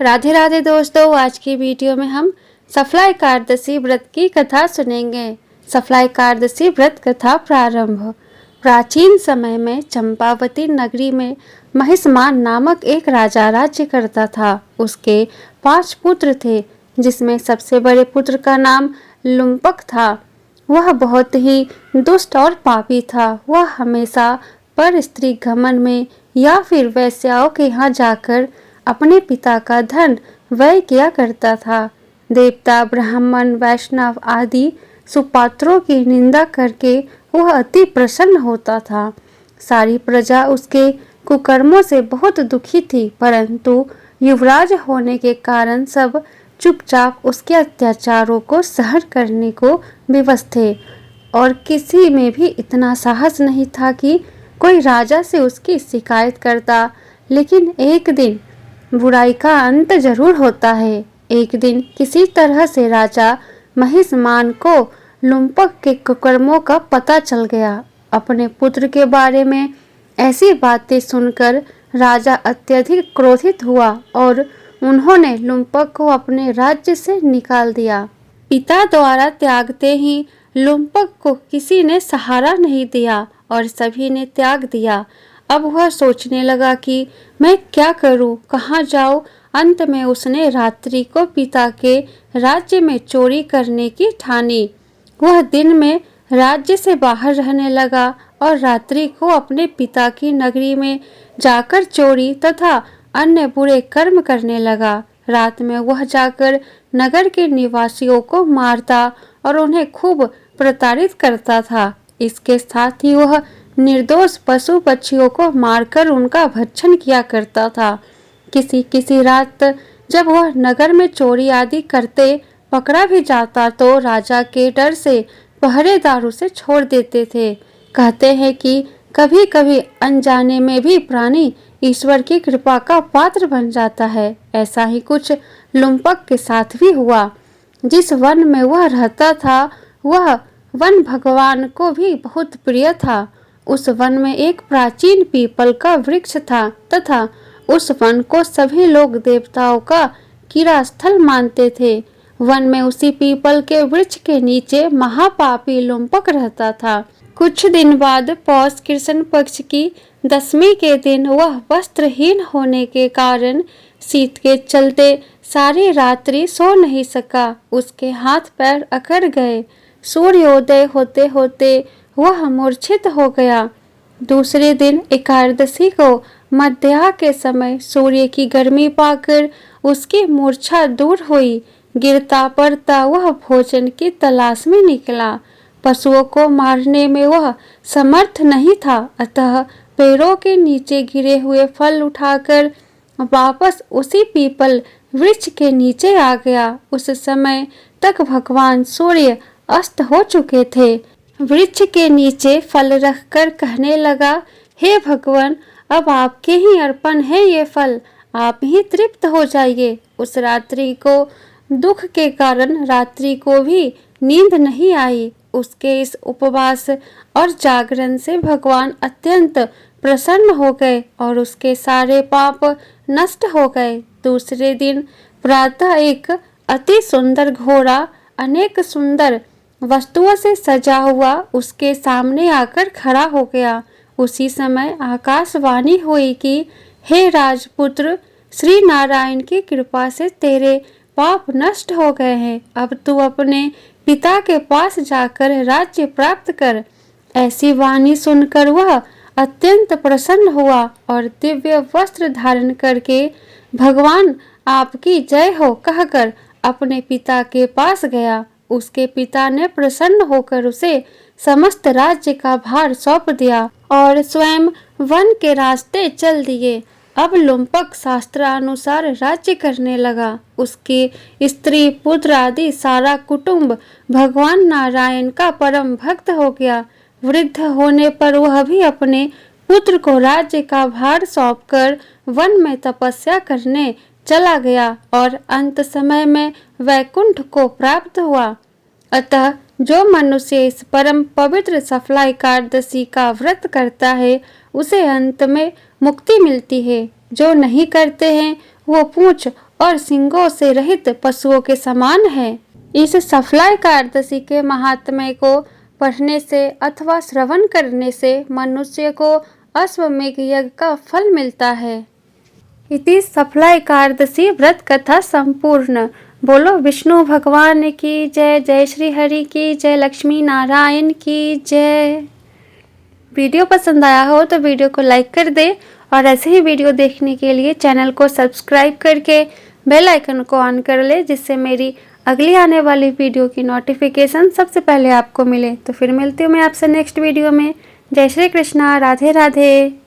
राधे राधे दोस्तों, आज की वीडियो में हम सफला एकादशी व्रत की कथा सुनेंगे। सफला एकादशी व्रत कथा प्रारंभ। प्राचीन समय में चंपावती नगरी में महिष्मान नामक एक राजा राज्य करता था। उसके 5 पुत्र थे, जिसमें सबसे बड़े पुत्र का नाम लुम्पक था। वह बहुत ही दुष्ट और पापी था। वह हमेशा पर स्त्री घमंड में या फिर वेश्याओं के यहाँ जाकर अपने पिता का धन व्यय किया करता था। देवता, ब्राह्मण, वैष्णव आदि सुपात्रों की निंदा करके वह अति प्रसन्न होता था। सारी प्रजा उसके कुकर्मों से बहुत दुखी थी, परंतु युवराज होने के कारण सब चुपचाप उसके अत्याचारों को सहन करने को विवश थे और किसी में भी इतना साहस नहीं था कि कोई राजा से उसकी शिकायत करता। लेकिन एक दिन बुराई का अंत जरूर होता है। एक दिन किसी तरह से राजा महिष्मान को लुम्पक के कुकर्मों का पता चल गया। अपने पुत्र के बारे में ऐसी बातें सुनकर राजा अत्यधिक क्रोधित हुआ और उन्होंने लुम्पक को अपने राज्य से निकाल दिया। पिता द्वारा त्यागते ही लुम्पक को किसी ने सहारा नहीं दिया और सभी ने त्याग दिया। अब वह सोचने लगा कि मैं क्या करूं, कहाँ जाऊं। अंत में उसने रात्रि को पिता के राज्य में चोरी करने की ठानी। वह दिन में राज्य से बाहर रहने लगा और रात्रि को अपने पिता की नगरी में जाकर चोरी तथा अन्य बुरे कर्म करने लगा। रात में वह जाकर नगर के निवासियों को मारता और उन्हें खूब प्रताड़ित करता था। इसके साथ ही वह निर्दोष पशु पक्षियों को मारकर उनका भक्षण किया करता था। किसी रात जब वह नगर में चोरी आदि करते पकड़ा भी जाता तो राजा के डर से पहरेदार उसे छोड़ देते थे। कहते हैं कि कभी कभी अनजाने में भी प्राणी ईश्वर की कृपा का पात्र बन जाता है। ऐसा ही कुछ लुम्पक के साथ भी हुआ। जिस वन में वह रहता था वह वन भगवान को भी बहुत प्रिय था। उस वन में एक प्राचीन पीपल का वृक्ष था तथा उस वन को सभी लोग देवताओं का क्रीड़ा स्थल मानते थे। वन में उसी पीपल के वृक्ष के नीचे महापापी लुम्पक रहता था। कुछ दिन बाद पौष कृष्ण पक्ष की 10वीं के दिन वह वस्त्रहीन होने के कारण शीत के चलते सारी रात्रि सो नहीं सका। उसके हाथ पैर अकड़ गए। सूर्योदय होते होते वह मूर्छित हो गया। दूसरे दिन एकादशी को मध्याह्न के समय सूर्य की गर्मी पाकर उसकी मूर्छा दूर हुई। गिरता पड़ता वह भोजन की तलाश में निकला। पशुओं को मारने में वह समर्थ नहीं था, अतः पैरों के नीचे गिरे हुए फल उठाकर वापस उसी पीपल वृक्ष के नीचे आ गया। उस समय तक भगवान सूर्य अस्त हो चुके थे। वृक्ष के नीचे फल रखकर कहने लगा, हे भगवान, अब आपके ही अर्पण है ये फल, आप ही तृप्त हो जाइए। उस रात्रि को दुख के कारण रात्रि को भी नींद नहीं आई। उसके इस उपवास और जागरण से भगवान अत्यंत प्रसन्न हो गए और उसके सारे पाप नष्ट हो गए। दूसरे दिन प्रातः एक अति सुंदर घोड़ा अनेक सुंदर वस्तुओं से सजा हुआ उसके सामने आकर खड़ा हो गया। उसी समय आकाशवाणी हुई कि हे राजपुत्र, श्री नारायण की कृपा से तेरे पाप नष्ट हो गए हैं। अब तू अपने पिता के पास जाकर राज्य प्राप्त कर। ऐसी वाणी सुनकर वह अत्यंत प्रसन्न हुआ और दिव्य वस्त्र धारण करके भगवान आपकी जय हो कहकर अपने पिता के पास गया। उसके पिता ने प्रसन्न होकर उसे समस्त राज्य का भार सौंप दिया और स्वयं वन के रास्ते चल दिए। अब लुम्पक शास्त्रानुसार राज्य करने लगा। उसकी स्त्री, पुत्र आदि सारा कुटुंब भगवान नारायण का परम भक्त हो गया। वृद्ध होने पर वह भी अपने पुत्र को राज्य का भार सौंपकर वन में तपस्या करने चला गया और अंत समय में वैकुंठ को प्राप्त हुआ। अतः जो मनुष्य इस परम पवित्र सफला एकादशी का व्रत करता है उसे अंत में मुक्ति मिलती है। जो नहीं करते हैं वो पूंछ और सींगों से रहित पशुओं के समान है। इस सफला एकादशी के महात्म्य को पढ़ने से अथवा श्रवण करने से मनुष्य को अश्वमेध यज्ञ का फल मिलता है। इति सफला एकादशी व्रत कथा संपूर्ण। बोलो विष्णु भगवान की जय। जय श्री हरि की जय। लक्ष्मी नारायण की जय। वीडियो पसंद आया हो तो वीडियो को लाइक कर दे और ऐसे ही वीडियो देखने के लिए चैनल को सब्सक्राइब करके बेल आइकन को ऑन कर ले, जिससे मेरी अगली आने वाली वीडियो की नोटिफिकेशन सबसे पहले आपको मिले। तो फिर मिलती हूँ मैं आपसे नेक्स्ट वीडियो में। जय श्री कृष्णा। राधे राधे।